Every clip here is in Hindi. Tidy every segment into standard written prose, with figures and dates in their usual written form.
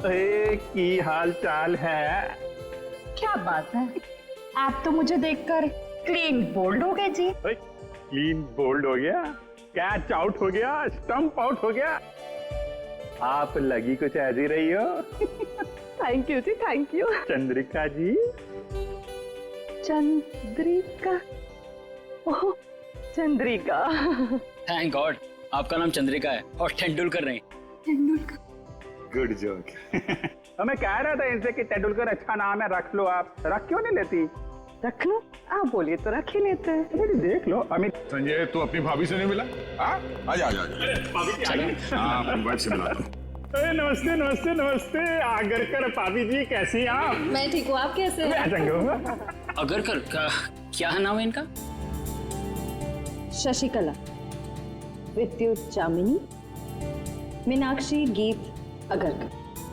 की हाल चाल है? क्या बात है, आप तो मुझे देखकर क्लीन बोल्ड हो गए जी। क्लीन बोल्ड हो गया, कैच आउट हो गया, स्टंप आउट हो गया। आप लगी कुछ ऐसी रही हो। Thank you ji, thank you. Chandrika ji. Chandrika, oh Chandrika. Thank God आपका नाम चंद्रिका है और तेंदुलकर नहीं। Tendulkar, good joke. मैं कह रहा था इनसे कि तेंदुलकर अच्छा नाम है, रख लो। आप रख क्यों नहीं लेती? रख लो, आप बोलिए तो रख ही लेते हैं। देख लो अमित। संजय तू अपनी भाभी से नहीं मिला? आजा आजा अपनी वाइफ से मिला। नमस्ते नमस्ते नमस्ते। आगरकर भाभी जी, कैसी हैं आप? मैं ठीक हूँ, आप कैसे हैं? अगरकर का क्या नाम है इनका? शशिकला, विद्युत जामिनी, मीनाक्षी, गीत अगरकर।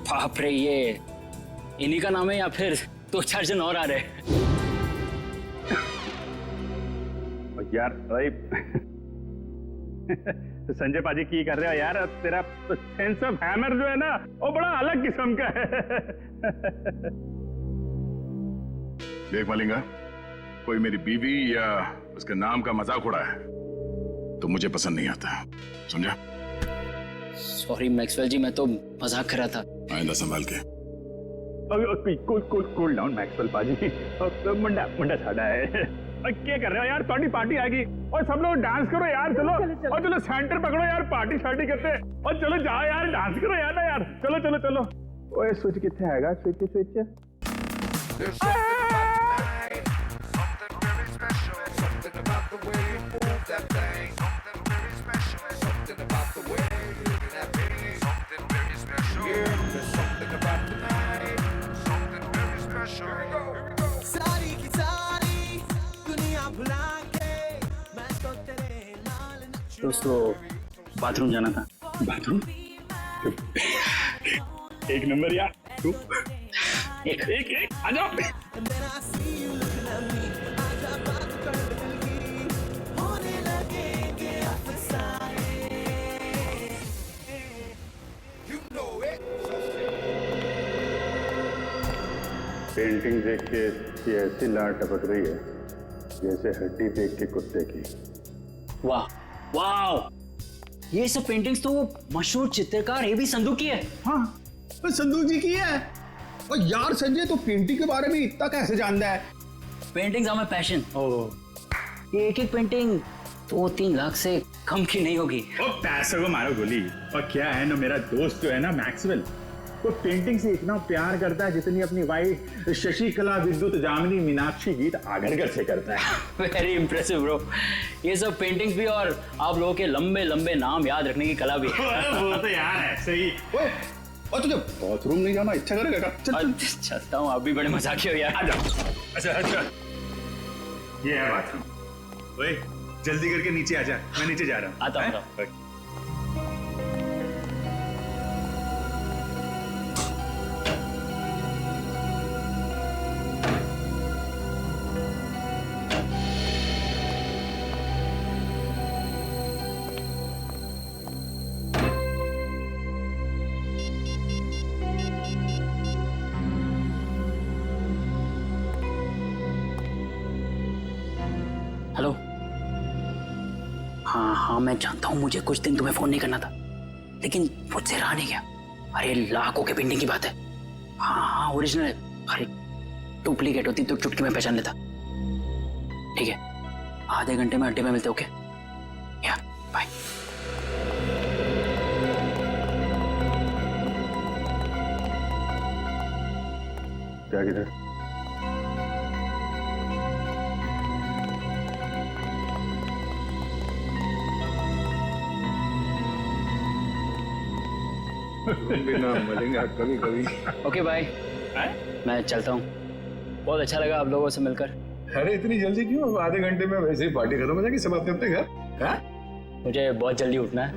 बाप रे, ये इन्हीं का नाम है या फिर दो चार जन और आ रहे हैं? यार संजय पाजी की कर रहे हो यार? तेरा सेंस ऑफ हैमर जो है ना वो बड़ा अलग किस्म का है। देख मलिंगा, कोई मेरी बीवी या उसके नाम का मजाक उड़ा है तो मुझे पसंद नहीं आता, समझा? सॉरी मैक्सवेल जी, मैं तो मजाक कर रहा था। आइंदा संभाल के। कूल डाउन मैक्सवेल पाजी। मुंडा मुंडा साड़ा है। क्या कर रहे हो यार? पार्टी आ गई और सब लोग डांस करो यार। चलो और चलो सेंटर पकड़ो यार, पार्टी शार्टी करते हैं। और चलो जाओ यार, डांस करो यार ना यार। चलो चलो चलो। ओए स्विच कितने आएगा? स्विच दोस्तों बाथरूम जाना था। बाथरूम? एक नंबर यार। तू एक आ जाओ। पेंटिंग देख के ये ऐसी लाट टपक रही है जैसे हड्डी देख के कुत्ते की। वाह वाह, ये सब पेंटिंग्स तो वो मशहूर चित्रकार एबी संधू की है। हाँ, तो संदूक जी की है। और यार संजय तो पेंटिंग के बारे में इतना कैसे जानता है? Paintings are my passion. ये एक पेंटिंग 2-3 लाख से कम की नहीं होगी। ओ पैसों को मारो गोली। और क्या है ना, मेरा दोस्त जो है ना मैक्सवेल, वो पेंटिंग से इतना प्यार करता है जितनी अपनी वाइफ शशिकला, विद्युत जामिनी, मीनाक्षी, गीत आगरकर से करता है। Very impressive bro. ये सब पेंटिंग्स भी और आप लोगों के लंबे लंबे नाम याद रखने की कला भी है। वो तो यार ऐसे ही। और तुझे बाथरूम नहीं जाना इच्छा करेगा? चल चलता हूँ, आप भी बड़े मजाकी हो यार। अच्छा ये है बाथरूम। ओए जल्दी करके नीचे आ जा, मैं नीचे जा रहा हूँ। आता हूँ। हेलो। हाँ मैं जानता हूँ मुझे कुछ दिन तुम्हें फोन नहीं करना था, लेकिन मुझसे रहा नहीं गया। अरे लाखों के पेंटिंग की बात है। हाँ ओरिजिनल है। अरे डुप्लीकेट होती तो चुटकी में पहचान लेता। ठीक है, आधे घंटे में अड्डे में मिलते। ओके या बाय। क्या किधर? बिना मलेंगे कभी कभी। ओके बाय, मैं चलता हूँ। बहुत अच्छा लगा आप लोगों से मिलकर। अरे इतनी जल्दी क्यों? आधे घंटे में वैसे ही पार्टी खत्म हो जाएगी, सब अपने अपने घर। हाँ? मुझे बहुत जल्दी उठना है।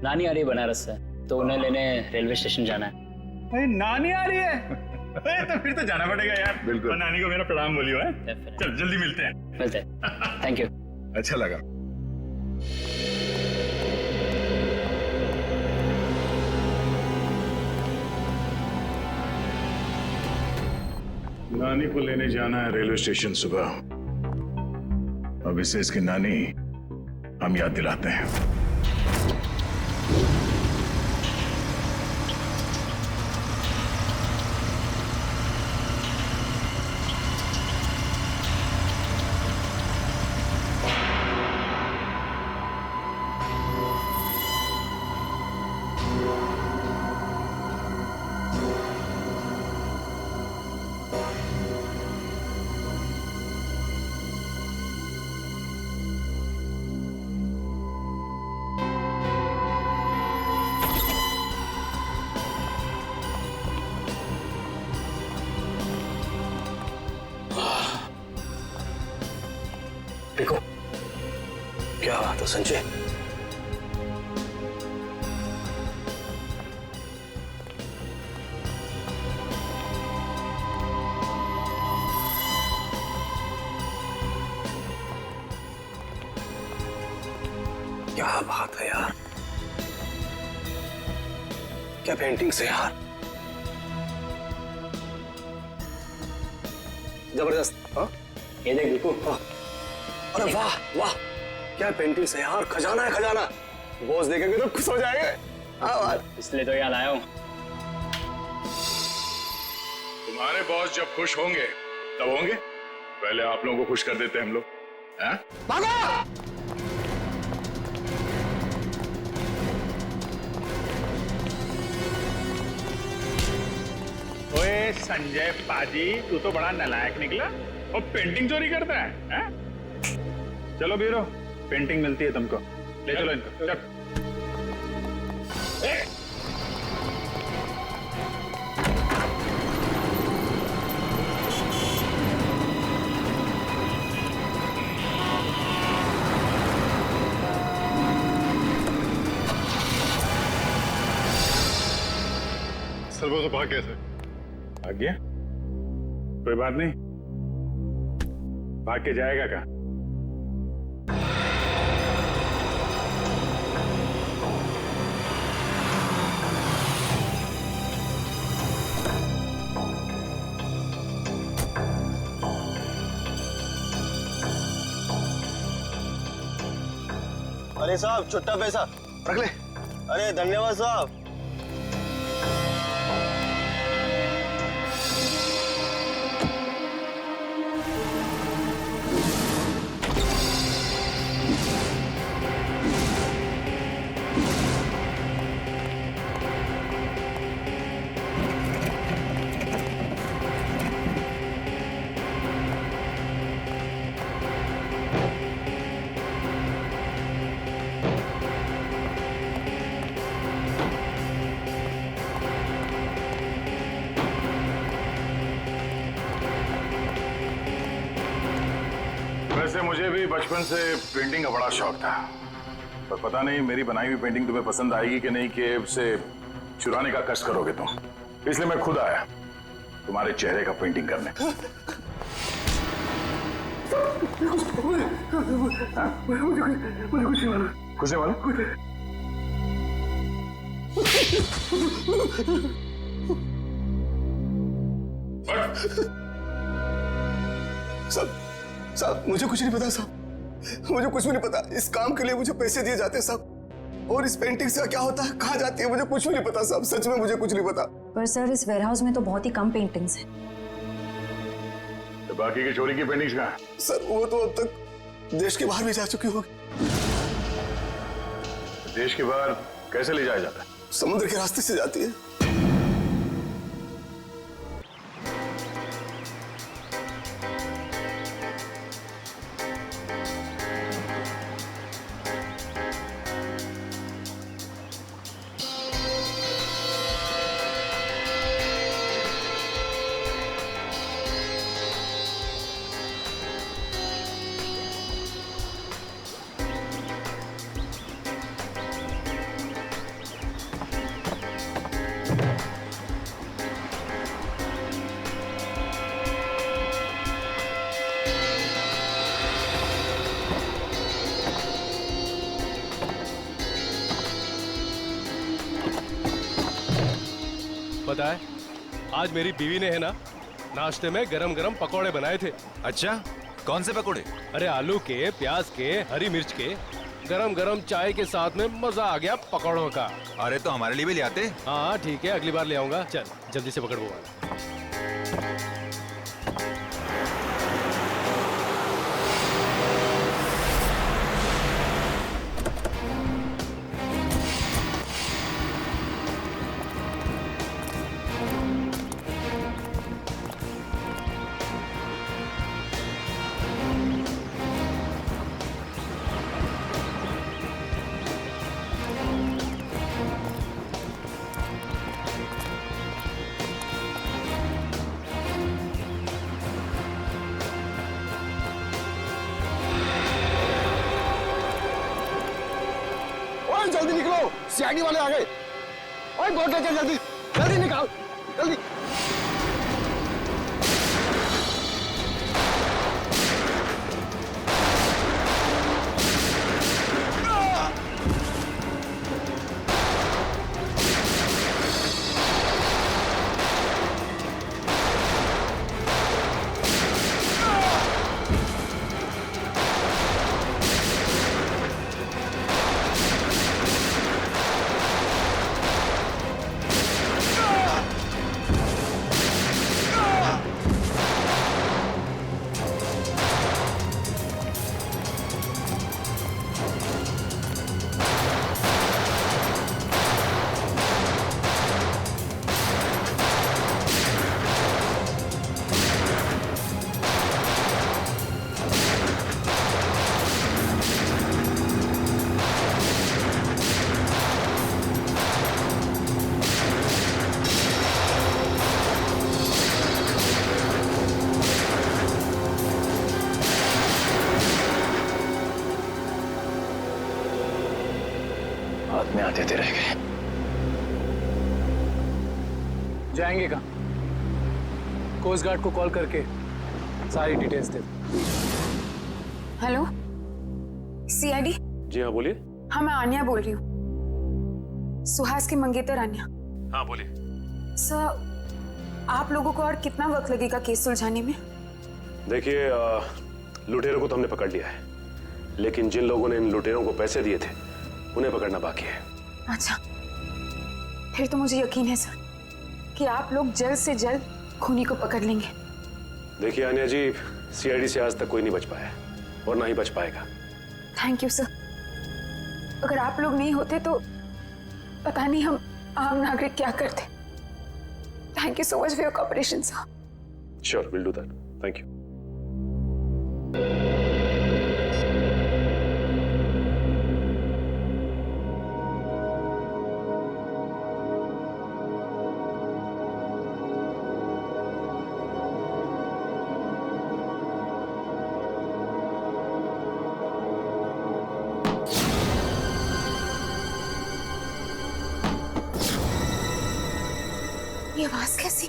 नानी आ रही है बनारस से, तो उन्हें लेने रेलवे स्टेशन जाना है। अरे नानी आ रही है? तो फिर तो जाना पड़ेगा यार। बिल्कुल। और नानी को मेरा प्रणाम बोलियो है। Definitely. चल जल्दी मिलते हैं। मिलते हैं। Thank you. अच्छा लगा। नानी को लेने जाना है रेलवे स्टेशन सुबह। अब इसे इसकी नानी हम याद दिलाते हैं। देखो क्या बात है संजय। क्या बात है यार, क्या पेंटिंग्स है यार, जबरदस्त। हाँ ये देख देखो। हाँ अरे वाह वाह, क्या पेंटिंग्स है यार, खजाना है खजाना। बॉस देखेंगे तो खुश हो जाएंगे। हाँ इसलिए तो याद आया हूँ। तुम्हारे बॉस जब खुश होंगे तब होंगे, पहले आप लोगों को खुश कर देते हैं हम लोग। हैं? भागो। ओए संजय पाजी, तू तो बड़ा नालायक निकला और पेंटिंग चोरी करता है, हैं? चलो बीरो, पेंटिंग मिलती है तुमको, ले चलो इनको। चल। सर वो तो भाग गया सर। भाग गया? कोई बात नहीं, भाग के जाएगा कहाँ? अरे साहब छुट्टा पैसा रख ले। अरे धन्यवाद साहब। वैसे मुझे भी बचपन से पेंटिंग का बड़ा शौक था, पर पता नहीं मेरी बनाई हुई पेंटिंग तुम्हें पसंद आएगी कि नहीं, कि उसे चुराने का कष्ट करोगे तुम। इसलिए मैं खुद आया तुम्हारे चेहरे का पेंटिंग करने। मुझे कुछ नहीं मालूम। कुछ नहीं मालूम? साहब मुझे कुछ नहीं पता साहब, मुझे कुछ भी नहीं पता। इस काम के लिए मुझे पैसे दिए जाते हैं साहब, और इस पेंटिंग से क्या होता है, कहाँ जाती है, मुझे कुछ भी नहीं पता साहब। सच में मुझे कुछ नहीं पता। पर सर इस वेयरहाउस में तो बहुत ही कम पेंटिंग्स हैं। तो बाकी की चोरी की पेंटिंग्स कहाँ हैं? सर वो तो अब तक देश के बाहर भी जा चुकी होगी। देश के बाहर कैसे ले जाया जाता है? समुद्र के रास्ते से जाती है। पता है आज मेरी बीवी ने है ना नाश्ते में गरम गरम पकोड़े बनाए थे। अच्छा, कौन से पकोड़े? अरे आलू के, प्याज के, हरी मिर्च के। गरम गरम चाय के साथ में मजा आ गया पकौड़ों का। अरे तो हमारे लिए भी ले आते। हाँ ठीक है, अगली बार ले आऊंगा। चल जल्दी से पकड़ वो। जल्दी निकलो, सीआईडी वाले आ गए। ओए बोट लेके जल्दी जल्दी निकाल, जल्दी। हाथ में आते थे रह गए। जाएंगे कहाँ? कोस्ट गार्ड को कॉल करके सारी डिटेल्स दे। Hello, CID? जी हाँ बोलिए। हाँ मैं आन्या बोल रही हूँ, सुहास की मंगेतर आन्या। हाँ बोलिए। सर, आप लोगों को और कितना वक्त लगेगा केस सुलझाने में? देखिए, लुटेरों को तो हमने पकड़ लिया है, लेकिन जिन लोगों ने इन लुटेरों को पैसे दिए थे उन्हें पकड़ना बाकी है। अच्छा, फिर तो मुझे यकीन है सर कि आप लोग जल्द से जल्द खूनी को पकड़ लेंगे। देखिए आन्या जी, सीआईडी से आज तक कोई नहीं बच पाया और ना ही बच पाएगा। Thank you sir. अगर आप लोग नहीं होते तो पता नहीं हम आम नागरिक क्या करते। Thank you so much for your cooperation sir. Sure, will do that. Thank you. ये आवाज कैसी?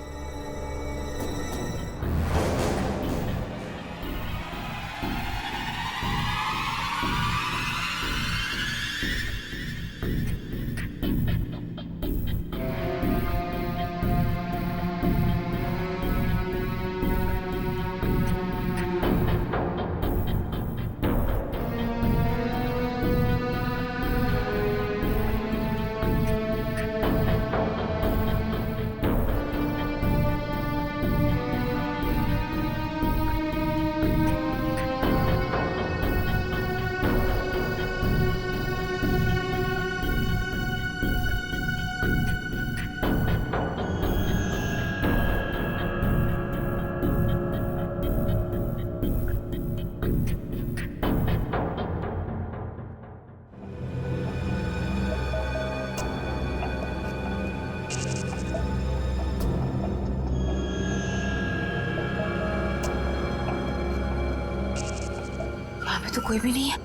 तो कोई भी नहीं है,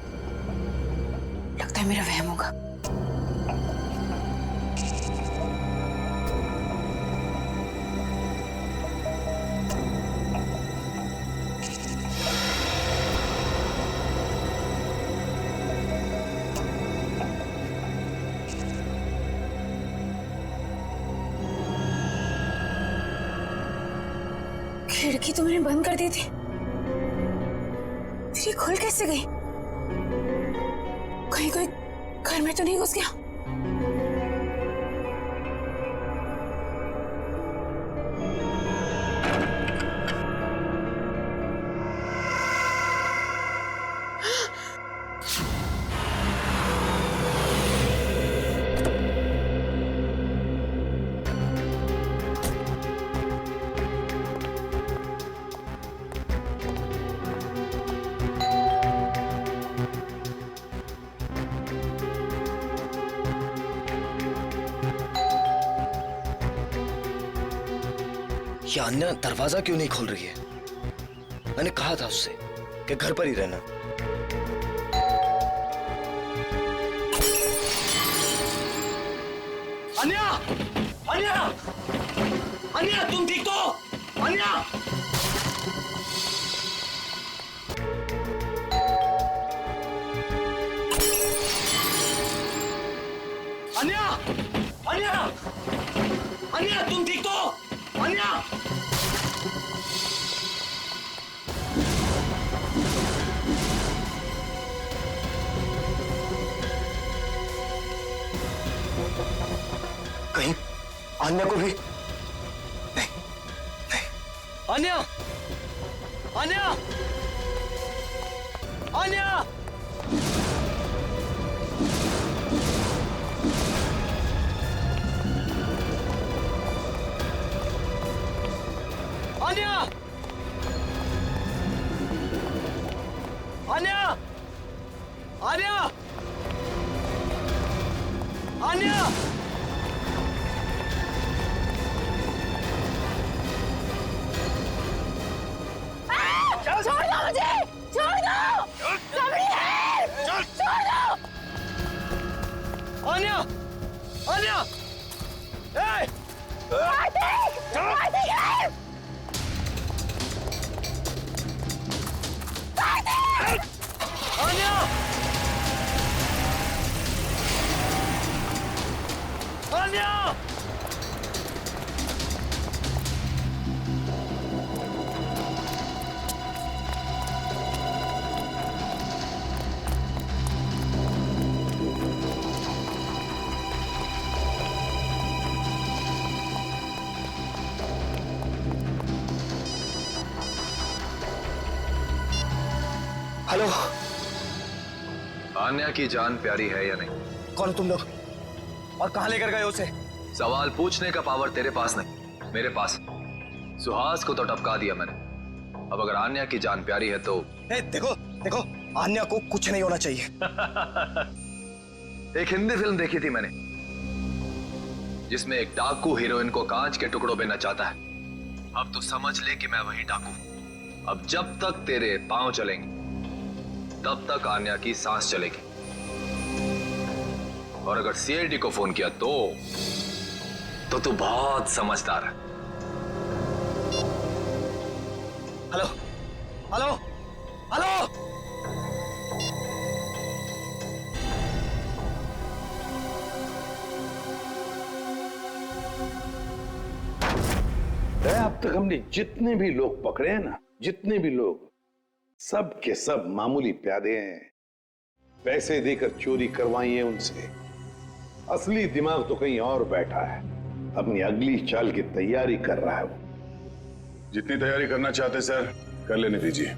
लगता है मेरा वहम होगा। खिड़की तो मैंने बंद कर दी थी, फिर ये खुल कैसे गई? कहीं कोई घर में तो नहीं घुस गया? ये अन्या दरवाजा क्यों नहीं खोल रही है? मैंने कहा था उससे कि घर पर ही रहना। अन्या! अन्या! अन्या, तुम ठीक तो? अन्या! अन्या! अन्या! अन्या, तुम ठीक तो? अन्या! कहीं अन्या को भी नहीं, नहीं। अन्या! अन्या! अन्या! अन्या! अन्या! अन्या! अन्या! छोड़ दो मुझे! छोड़ दो! सबरी है! छोड़ दो! अन्या! अन्या! ए! कार्तिक! कार्तिक है! कार्तिक! अन्या! अन्या! हेलो। आन्या की जान प्यारी है या नहीं? कौन तुम लोग और कहां लेकर गए उसे? सवाल पूछने का पावर तेरे पास नहीं, मेरे पास। सुहास को तो टपका दिया मैंने। अब अगर आन्या की जान प्यारी है तो देखो देखो, आन्या को कुछ नहीं होना चाहिए। एक हिंदी फिल्म देखी थी मैंने जिसमें एक डाकू हीरोइन को कांच के टुकड़ों में नचाता है। अब तो समझ ले कि मैं वही डाकू। अब जब तक तेरे पांव चलेंगे तब तक आन्या की सांस चलेगी। और अगर सीआईडी को फोन किया तो तू बहुत समझदार है। Hello hello hello. अब तक हमने जितने भी लोग पकड़े हैं ना, जितने भी लोग, सब के सब मामूली प्यादे हैं। पैसे देकर चोरी करवाई है उनसे। असली दिमाग तो कहीं और बैठा है, अपनी अगली चाल की तैयारी कर रहा है वो। जितनी तैयारी करना चाहते सर कर लेने दीजिए,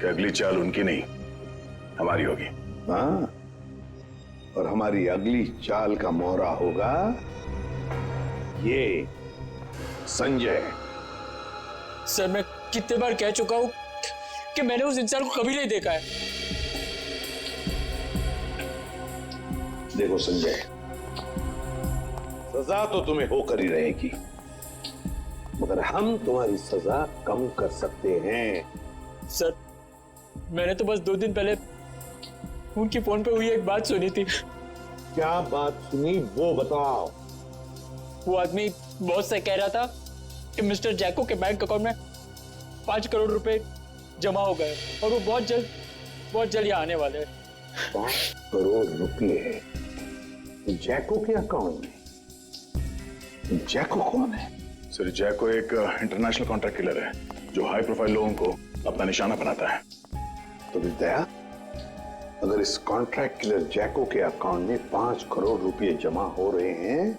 कि अगली चाल उनकी नहीं हमारी होगी। हाँ, और हमारी अगली चाल का मोहरा होगा ये संजय। सर मैं कितने बार कह चुका हूं कि मैंने उस इंसान को कभी नहीं देखा है। देखो संजय, सजा तो तुम्हें होकर ही रहेगी, मगर हम तुम्हारी सजा कम कर सकते हैं। सर मैंने तो बस 2 दिन पहले उनकी फोन पे हुई एक बात सुनी थी। क्या बात सुनी वो बताओ। वो आदमी बॉस से कह रहा था कि मिस्टर जैको के बैंक अकाउंट में 5 करोड़ रुपए जमा हो गए और वो बहुत जल्द यहाँ आने वाले हैं। 5 करोड़ रुपए जैको के अकाउंट में? जैको कौन है? सर जैको एक इंटरनेशनल कॉन्ट्रैक्ट किलर है जो हाई प्रोफाइल लोगों को अपना निशाना बनाता है। तो विद्या, अगर इस कॉन्ट्रैक्ट किलर जैको के अकाउंट में 5 करोड़ रुपए जमा हो रहे हैं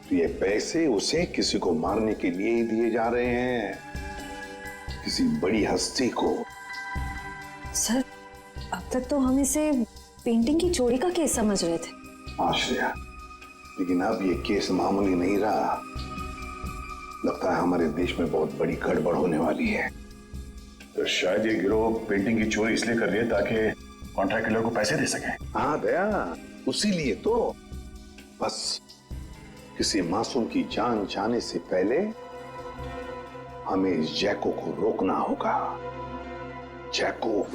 तो ये पैसे उसे किसी को मारने के लिए ही दिए जा रहे हैं, किसी बड़ी हस्ती को। सर, अब तक तो हम इसे पेंटिंग की चोरी का केस समझ रहे थे। आश्रया, लेकिन अब ये केस मामूली नहीं रहा। लगता है हमारे देश में बहुत बड़ी गड़बड़ होने वाली है। तो शायद ये गिरोह पेंटिंग की चोरी इसलिए कर रही है ताकि कॉन्ट्रैक्ट किलर को पैसे दे सके। हाँ दया, उसी लिए तो। बस किसी मासूम की जान जाने से पहले हमें इस जैको को रोकना होगा। जैको,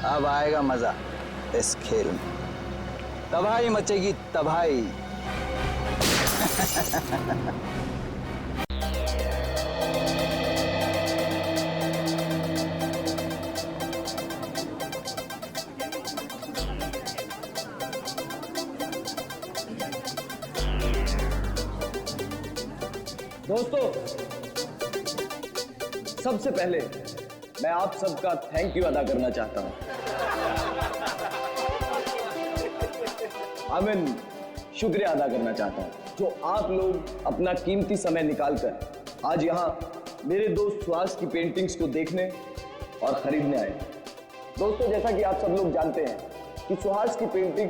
अब आएगा मजा इस खेल में। तबाही मचेगी, तबाही। दोस्तों, सबसे पहले मैं आप सबका थैंक यू अदा करना चाहता हूं। शुक्रिया अदा करना चाहता हूं जो आप लोग अपना कीमती समय निकालकर आज यहां मेरे दोस्त सुहास की पेंटिंग्स को देखने और खरीदने आए। दोस्तों, जैसा कि आप सब लोग जानते हैं कि सुहास की पेंटिंग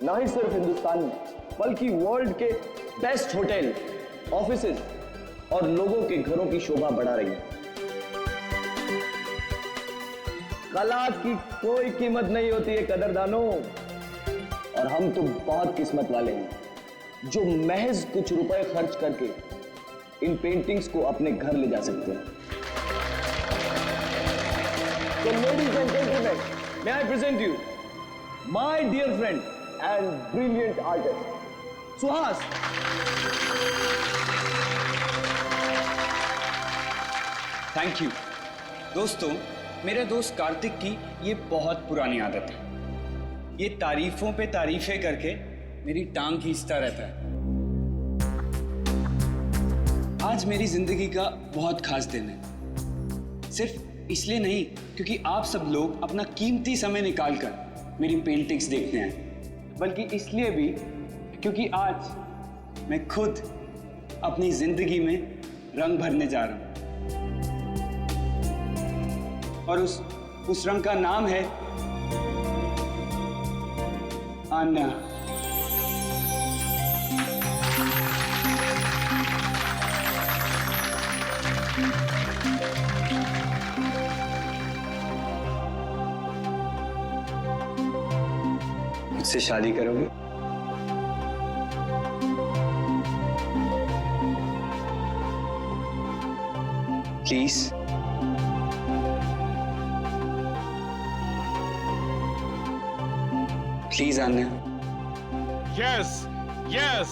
ना ही सिर्फ हिंदुस्तान में बल्कि वर्ल्ड के बेस्ट होटल, ऑफिसेज और लोगों के घरों की शोभा बढ़ा रही है। कला की कोई कीमत नहीं होती है कदरदानों, और हम तो बहुत किस्मत वाले हैं जो महज कुछ रुपए खर्च करके इन पेंटिंग्स को अपने घर ले जा सकते हैं। तो ladies and gentleman, may I present you my dear friend and brilliant artist Suhas. Thank you. दोस्तों, मेरे दोस्त कार्तिक की ये बहुत पुरानी आदत है। ये तारीफों पे तारीफें करके मेरी टांग खींचता रहता है। आज मेरी जिंदगी का बहुत खास दिन है। सिर्फ इसलिए नहीं क्योंकि आप सब लोग अपना कीमती समय निकालकर मेरी पेंटिंग्स देखने आए, बल्कि इसलिए भी क्योंकि आज मैं खुद अपनी जिंदगी में रंग भरने जा रहा हूं। और उस रंग का नाम है आन्ना। मुझसे शादी करोगे? Please. Please Anya. Yes, yes,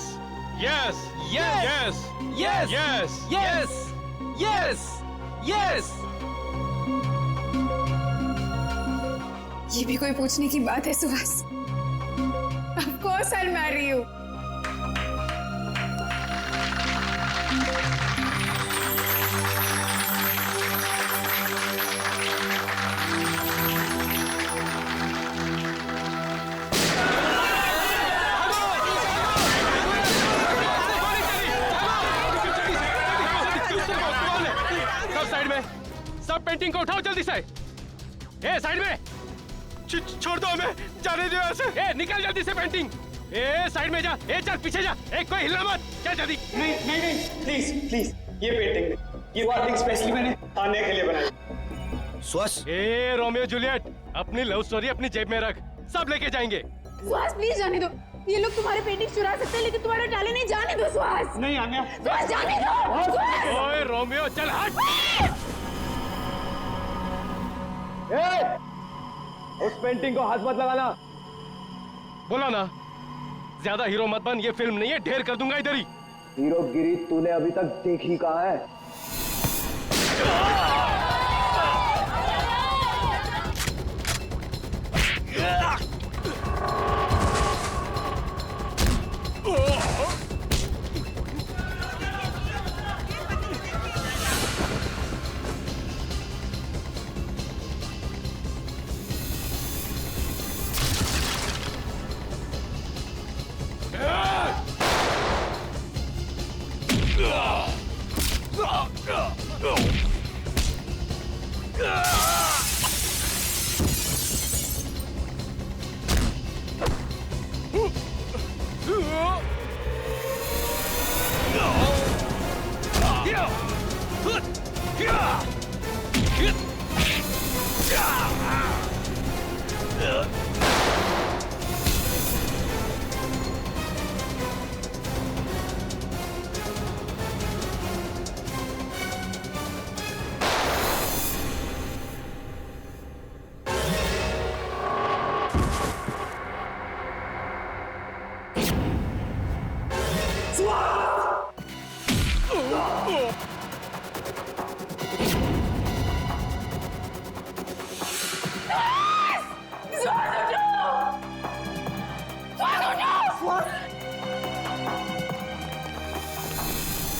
yes, yes, yes, yes, yes, yes, yes. ये भी कोई पूछने की बात है Suhas? Of course I'll marry you. सब पेंटिंग को उठाओ जल्दी से। ए साइड में, छोड़ दो हमें, जाने दो यहाँ से। ए निकल जल्दी से पेंटिंग। ए साइड में जा, ए चल पीछे जा, ए कोई हिलना मत, चल जल्दी। नहीं नहीं नहीं, प्लीज प्लीज, ये पेंटिंग नहीं, ये पेंटिंग स्पेशली मैंने आने के लिए बनाई। सुहास, ए रोमियो जूलियट, अपनी लव स्टोरी अपनी जेब में रख, सब लेके जाएंगे। सुहास प्लीज जाने दो, ये लोग तुम्हारे पेंटिंग चुरा सकते हैं लेकिन तुम्हारा टाले नहीं, जाने दो सुहास। नहीं आन्या, सुहास जाने दो। ओए रोमियो चल हट। उस पेंटिंग को हाथ मत लगाना। बोला ना, ज्यादा हीरो मत बन, ये फिल्म नहीं है, ढेर कर दूंगा इधर ही। हीरोगिरी तूने अभी तक देखी कहाँ है?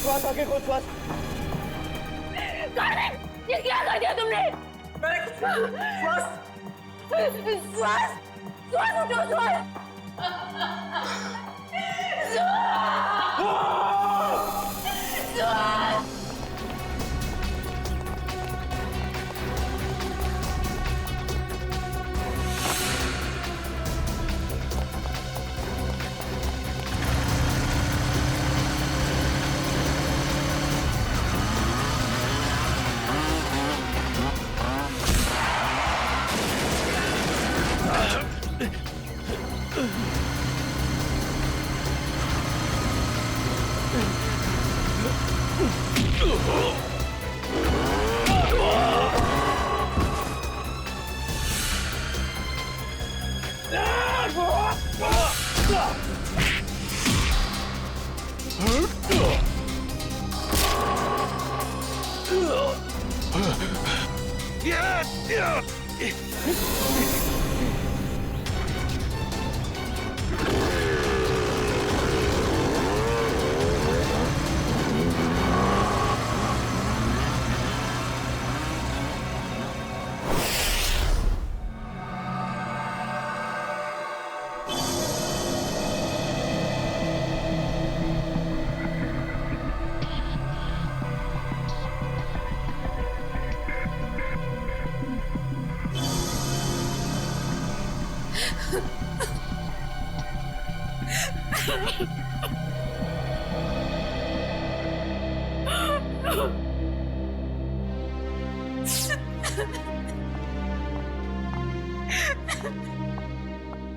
श्वास आके खोल, श्वास। ये क्या कर दिया तुमने? श्वास, श्वास, श्वास उठो, श्वास। श्वास।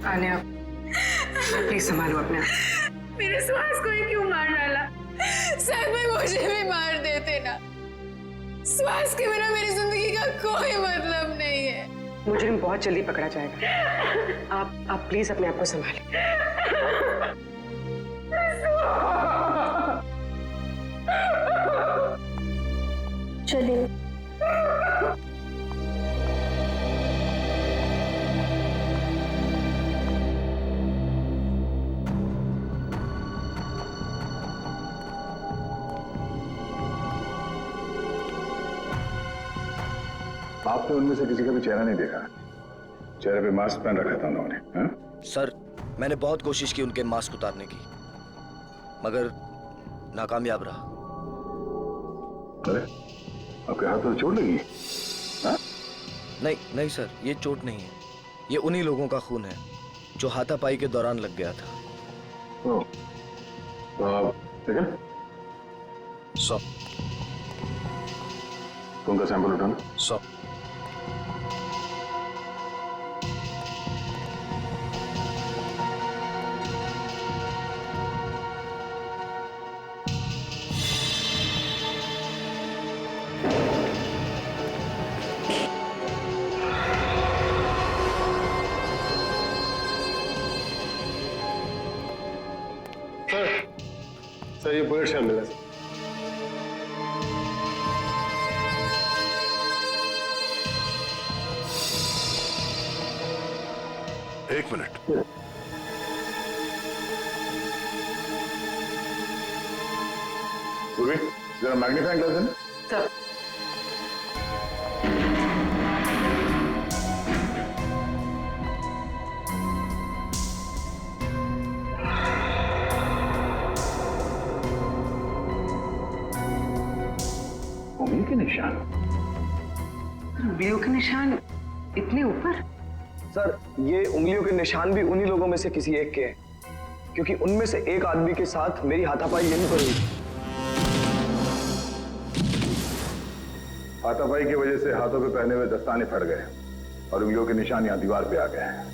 आन्या, प्लीज संभालो अपने आप। मेरे श्वास को ही क्यों मार डाला? शायद मैं मुझे भी मार देते ना। श्वास के बिना मेरी जिंदगी का कोई मतलब नहीं है। मुजरिम बहुत जल्दी पकड़ा जाएगा। आप प्लीज अपने आप को संभालें। चलिए। आपने उनमें से किसी का भी चेहरा नहीं देखा? चेहरे पे मास्क पहन रखा था उन्होंने। हाँ? सर, मैंने बहुत कोशिश की उनके मास्क उतारने की, मगर नाकामयाब रहा। अरे, आपके हाथ पर चोट लगी? हाँ? नहीं सर, ये चोट नहीं है। ये उन्हीं लोगों का खून है जो हाथापाई के दौरान लग गया था। ठीक है, खून का सैंपल उठाना। सर ये बुलेट शॉट मिला। एक मिनट, पूर्वी जरा मैग्नीफाइंग ग्लास देना। सर उंगली के निशान, उंगलियों के निशान इतने ऊपर? सर ये उंगलियों के निशान भी उन्हीं लोगों में से किसी एक के हैं, क्योंकि उनमें से एक आदमी के साथ मेरी हाथापाई यहीं पर हुई। हाथापाई की वजह से हाथों पे पहने हुए दस्ताने फट गए और उंगलियों के निशान यहां दीवार पे आ गए हैं।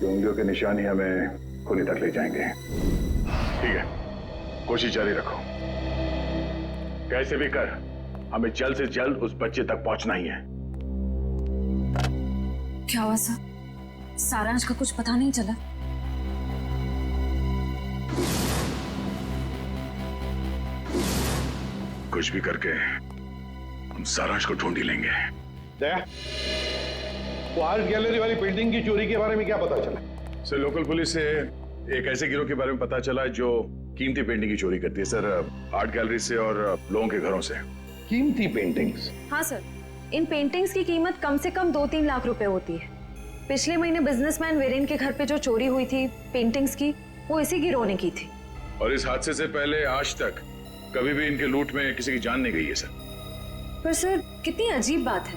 ये उंगलियों के निशान ही हमें खूनी तक ले जाएंगे। ठीक है, कोशिश जारी रखो। कैसे भी कर हमें जल्द से जल्द उस बच्चे तक पहुंचना ही है। क्या हुआ सर? सारांश का कुछ पता नहीं चला? कुछ भी करके हम सारांश को ढूंढ ही लेंगे। दया, वो आर्ट गैलरी वाली पेंटिंग की चोरी के बारे में क्या पता चला? सर लोकल पुलिस से एक ऐसे गिरोह के बारे में पता चला जो कीमती पेंटिंग की चोरी करती है सर, आर्ट गैलरी से और लोगों के घरों से। कीमती पेंटिंग्स? हाँ सर, इन पेंटिंग्स की कीमत कम से कम 2-3 लाख रुपए होती है। पिछले महीने बिजनेसमैन वीरेन के घर पे जो चोरी हुई थी पेंटिंग्स की, वो इसी गिरोह ने की थी। और इस हादसे से पहले आज तक कभी भी इनके लूट में किसी की जान नहीं गई है सर। पर सर कितनी अजीब बात है,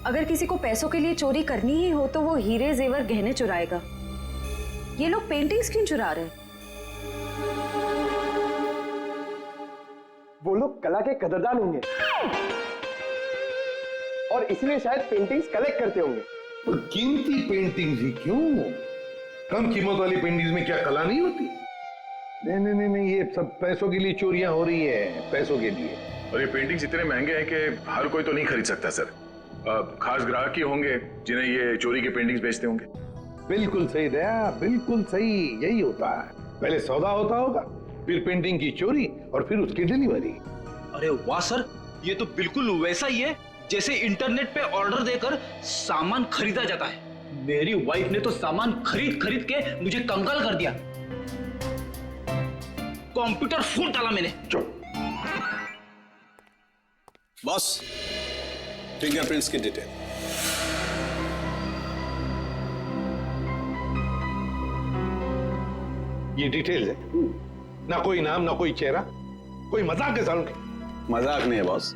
अगर किसी को पैसों के लिए चोरी करनी ही हो तो वो हीरे जेवर गहने चुराएगा। ये लोग पेंटिंग्स क्यों चुरा रहे हैं? वो लोग कला के कदरदान होंगे और इसलिए शायद पेंटिंग्स कलेक्ट करते होंगे। तो कीमती पेंटिंग्स ही क्यों? कम कीमत वाली पेंटिंग्स में क्या कला नहीं होती? नहीं, ये सब पैसों के लिए चोरियां हो रही है, पैसों के लिए। और ये पेंटिंग्स इतने महंगे हैं कि हर कोई तो नहीं खरीद सकता सर। खास ग्राहक ही होंगे जिन्हें ये चोरी के पेंटिंग्स बेचते होंगे। बिल्कुल सही दया, बिल्कुल सही, यही होता है। पहले सौदा होता होगा, फिर पेंटिंग की चोरी और फिर उसकी डिलीवरी। अरे वाह सर, ये तो बिल्कुल वैसा ही है जैसे इंटरनेट पे ऑर्डर देकर सामान खरीदा जाता है। मेरी वाइफ ने तो सामान खरीद के मुझे कंगाल कर दिया। कंप्यूटर फूट डाला मैंने। बॉस, फिंगरप्रिंट्स की डिटेल। ये डिटेल्स है, ना कोई नाम ना कोई चेहरा। कोई मजाक है सालों के? मजाक नहीं है बॉस।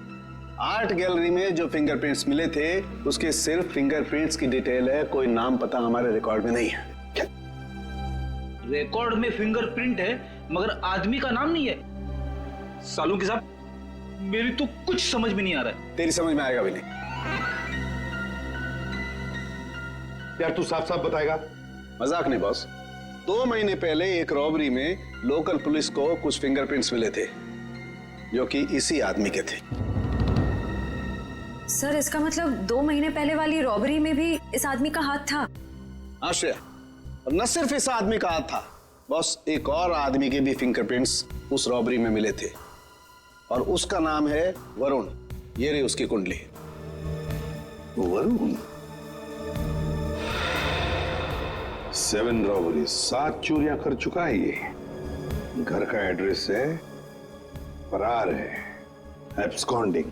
आर्ट गैलरी में जो फिंगरप्रिंट्स मिले थे उसके सिर्फ फिंगरप्रिंट्स की डिटेल है, कोई नाम पता हमारे रिकॉर्ड में नहीं है। रिकॉर्ड में फिंगरप्रिंट है मगर आदमी का नाम नहीं है। सालू के साहब, मेरी तो कुछ समझ में नहीं आ रहा है। तेरी समझ में आएगा भी नहीं। यार तू साफ साफ बताएगा? मजाक नहीं बॉस। 2 महीने पहले एक रॉबरी में लोकल पुलिस को कुछ फिंगरप्रिंट्स मिले थे जो कि इसी आदमी के थे। सर इसका मतलब 2 महीने पहले वाली रॉबरी में भी इस आदमी का हाथ था? आश्रया, और न सिर्फ इस आदमी का हाथ था बॉस, एक और आदमी के भी फिंगरप्रिंट्स उस रॉबरी में मिले थे और उसका नाम है वरुण। ये रही उसकी कुंडली। वरुण? 7 रॉबरी, 7 चोरियां कर चुका है ये। घर का एड्रेस है, फरार है, एब्सकॉन्डिंग।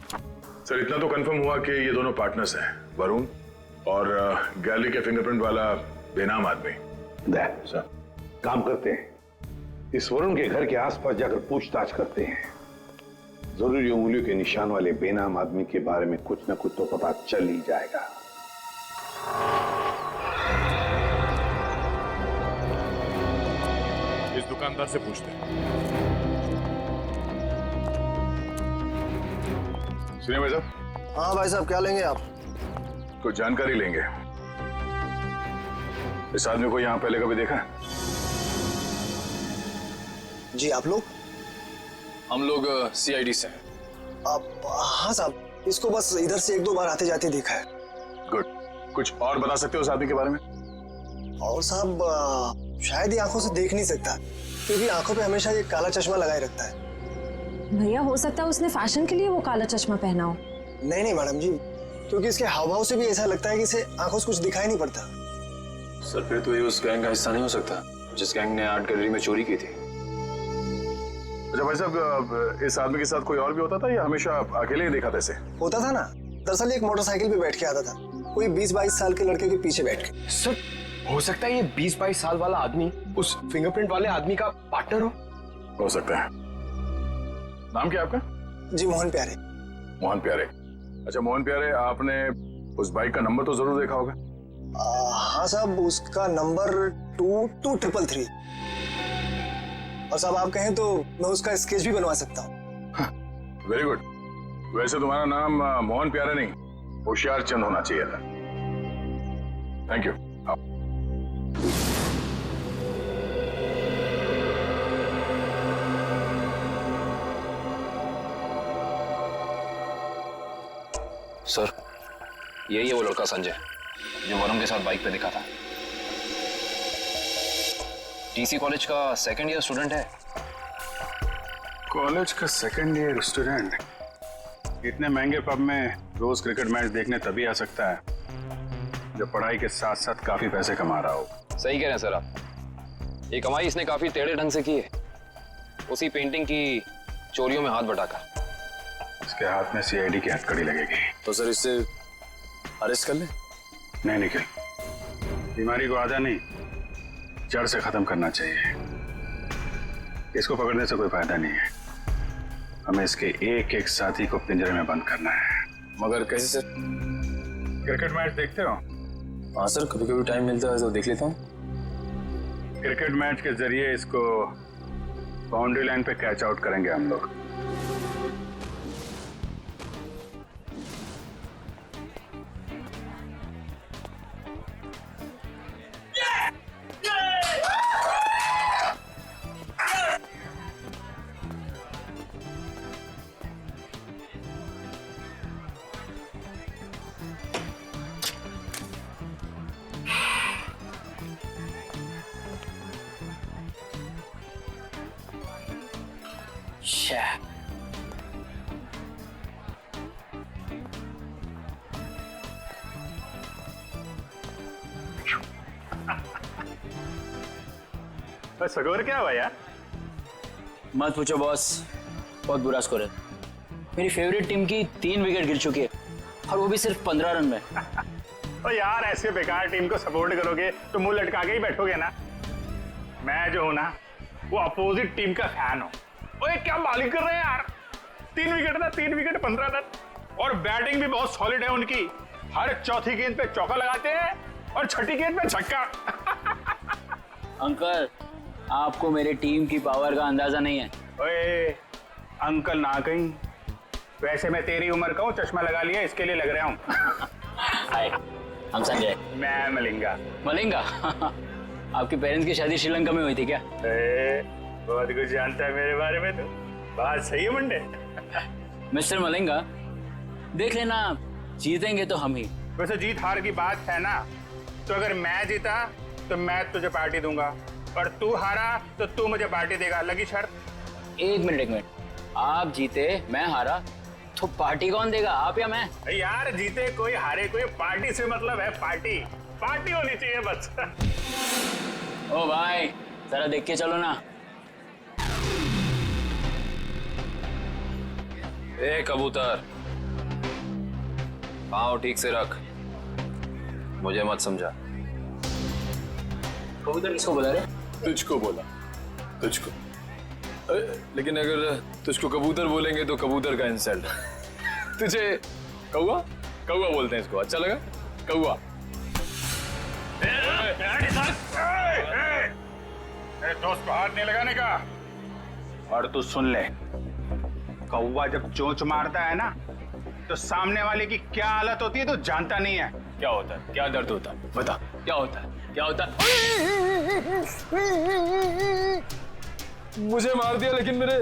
सर इतना तो कंफर्म हुआ कि ये दोनों पार्टनर्स हैं, वरुण और गैलरी के फिंगरप्रिंट वाला बेनाम आदमी। सर काम करते हैं, इस वरुण के घर के आसपास जाकर पूछताछ करते हैं। जरूरी उंगलियों के निशान वाले बेनाम आदमी के बारे में कुछ न कुछ तो पता चल ही जाएगा। इस दुकानदार से पूछते हैं। सुनिए भाई साहब। हाँ भाई साहब, क्या लेंगे आप? कुछ जानकारी लेंगे। इस आदमी को यहाँ पहले कभी देखा है? जी, आप लोग? हम लोग सीआईडी से हैं। हाँ साहब, इसको बस इधर से 1-2 बार आते जाते देखा है। गुड। कुछ और बता सकते हो उस आदमी के बारे में? और साहब शायद ये आंखों से देख नहीं सकता, क्योंकि आंखों पे हमेशा ये काला चश्मा लगाए रखता है। भैया हो सकता है उसने फैशन के लिए वो काला चश्मा पहना हो। नहीं नहीं मैडम जी, क्योंकि इसके हाव भाव से भी ऐसा लगता है कि इसे आंखों से कुछ दिखाई नहीं पड़ता। सर फिर तो ये उस गैंग का हिस्सा नहीं हो सकता जिस गैंग ने आर्ट गैलरी में चोरी की थी। अच्छा भाई साहब, इस आदमी के साथ कोई और भी होता था या हमेशा अकेले ही देखा था इसे? होता था ना, दरअसल एक मोटरसाइकिल पे बैठ के आता था, कोई 20-22 साल के लड़के के पीछे बैठ के। सर हो सकता है ये 20-22 साल वाला आदमी उस फिंगरप्रिंट वाले आदमी का पार्टनर हो सकता है। नाम क्या आपका? जी, मोहन प्यारे। मोहन प्यारे। अच्छा मोहन प्यारे, आपने उस बाइक का नंबर तो जरूर देखा होगा? हाँ साहब, उसका नंबर 2233। और साहब आप कहें तो मैं उसका स्केच भी बनवा सकता हूँ। Very good. वैसे तुम्हारा नाम मोहन प्यारे नहीं, होशियार चंद होना चाहिए था। Thank you. सर यही है वो लड़का संजय जो वरुण के साथ बाइक पे दिखा था। टीसी कॉलेज का 2nd ईयर स्टूडेंट है। कॉलेज का 2nd ईयर स्टूडेंट इतने महंगे पब में रोज क्रिकेट मैच देखने तभी आ सकता है जब पढ़ाई के साथ साथ काफी पैसे कमा रहा हो। सही कह रहे हैं सर आप। ये कमाई इसने काफी टेढ़े ढंग से की है, उसी पेंटिंग की चोरियों में हाथ बटाकर। इसके हाथ में सीआईडी की हथकड़ी लगेगी। तो सर इससे अरेस्ट कर ले? नहीं निखिल, बीमारी को आधा नहीं जड़ से खत्म करना चाहिए। इसको पकड़ने से कोई फायदा नहीं है, हमें इसके एक एक साथी को पिंजरे में बंद करना है। मगर कैसे सर? क्रिकेट मैच देखते हो? हाँ सर, कभी कभी टाइम मिलता है तो देख लेता हूँ। क्रिकेट मैच के जरिए इसको बाउंड्री लाइन पे कैच आउट करेंगे हम लोग। स्कोर क्या हुआ यार? मत पूछो बॉस, बहुत बुरा स्कोर है। मेरी फेवरेट टीम की 3 विकेट गिर चुकी है और वो भी सिर्फ 15 रन में। तो यार ऐसे बेकार टीम को सपोर्ट करोगे तो मुंह लटका के ही बैठोगे ना। मैं जो हूं ना वो अपोजिट टीम का फैन हूं। ओए क्या बॉलिंग कर रहे हैं यार, 3 विकेट था, 3 विकेट 15 रन। और बैटिंग भी बहुत सॉलिड है उनकी, हर चौथी गेंद पे चौका लगाते हैं और छठी गेंद पे छक्का। अंकल आपको मेरी टीम की पावर का अंदाजा नहीं है। ओए अंकल ना कहीं, वैसे मैं तेरी उम्र का हूँ, चश्मा लगा लिया इसके लिए लग रहा हूँ। हाय, हम संजय। मैं मलिंगा। मलिंगा? आपके पेरेंट्स की शादी श्रीलंका में हुई थी क्या? बहुत कुछ जानता है मेरे बारे में तो। बात सही है मुंडे। मिस्टर मलिंगा, देख लेना जीतेंगे तो हम ही। वैसे जीत हार की बात है ना, तो अगर मैं जीता तो मैं तुझे पार्टी दूंगा और तू हारा तो तू मुझे पार्टी देगा। लगी शर्त? एक मिनट, आप जीते मैं हारा तो पार्टी कौन देगा, आप या मैं? यार जीते कोई हारे कोई, पार्टी से मतलब है पार्टी, पार्टी होनी चाहिए बस। ओ भाई जरा देख के चलो ना। ए कबूतर, पाँव ठीक से रख, मुझे मत समझा। कबूतर किसको बोला रे? तुझको बोला, तुझको। लेकिन अगर तुझको कबूतर बोलेंगे तो कबूतर का इंसल्ट। तुझे कौवा कौवा बोलते हैं इसको, अच्छा लगा? कौवा। मेरे दोस्त को हाथ नहीं लगाने का। और तू सुन ले, कौवा जब चोंच मारता है ना तो सामने वाले की क्या हालत होती है तो जानता नहीं है। क्या होता है? क्या दर्द होता है? बता, क्या होता है? क्या होता है? मुझे मार दिया लेकिन मेरे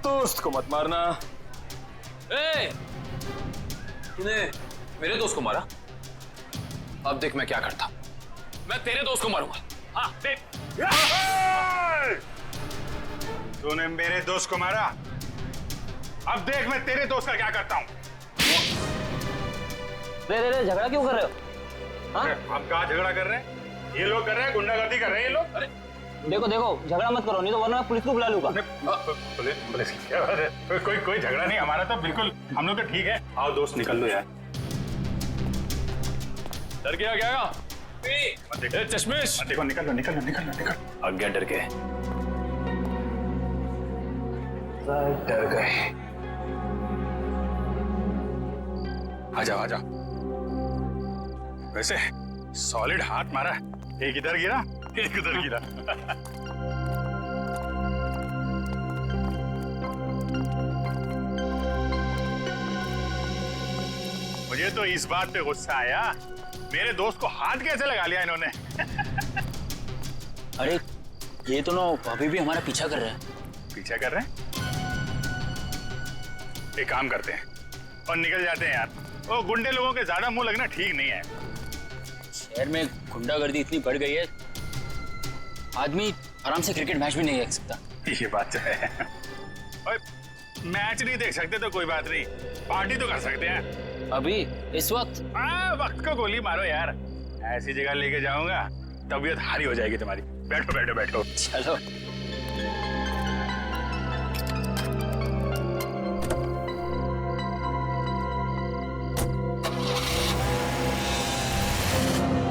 दोस्त को मत मारना। तूने मेरे दोस्त को मारा? अब देख मैं क्या करता। मैं तेरे दोस्त को मारूंगा। हाँ देख। तूने मेरे दोस्त को मारा, अब देख मैं तेरे दोस्त का क्या करता हूँ। रे झगड़ा क्यों कर रहे हो? हाँ? आप कहाँ झगड़ा कर रहे हैं? ये लोग कर रहे हैं, गुंडागर्दी कर रहे हैं ये लोग। अरे देखो झगड़ा मत करो, नहीं तो वरना मैं पुलिस को बुला लूंगा। पुलिस की क्या बात है? कोई झगड़ा नहीं, हमारा तो बिल्कुल, हम लोग तो ठीक है। आओ दोस्त निकल लो यार। डर गया क्या? चश्मिश देखो, निकल लो। अब क्या डर के? डर गए। आ जाओ। वैसे सॉलिड हाथ मारा, एक इधर गिरा एक उधर गिरा। मुझे तो इस बात पे गुस्सा आया, मेरे दोस्त को हाथ कैसे लगा लिया इन्होंने। अरे ये तो ना अभी भी हमारा पीछा कर रहे हैं। पीछा कर रहे हैं? एक काम करते हैं और निकल जाते हैं यार। वो गुंडे लोगों के ज्यादा मुंह लगना ठीक नहीं है। शहर में गुंडागर्दी इतनी बढ़ गई है, आदमी आराम से क्रिकेट मैच भी नहीं देख सकता। ये बात तो है। और मैच नहीं देख सकते तो कोई बात नहीं, पार्टी तो कर सकते हैं। अभी इस वक्त? वक्त को गोली मारो यार। ऐसी जगह लेके जाऊंगा तबीयत हारी हो जाएगी तुम्हारी। बैठो। चलो।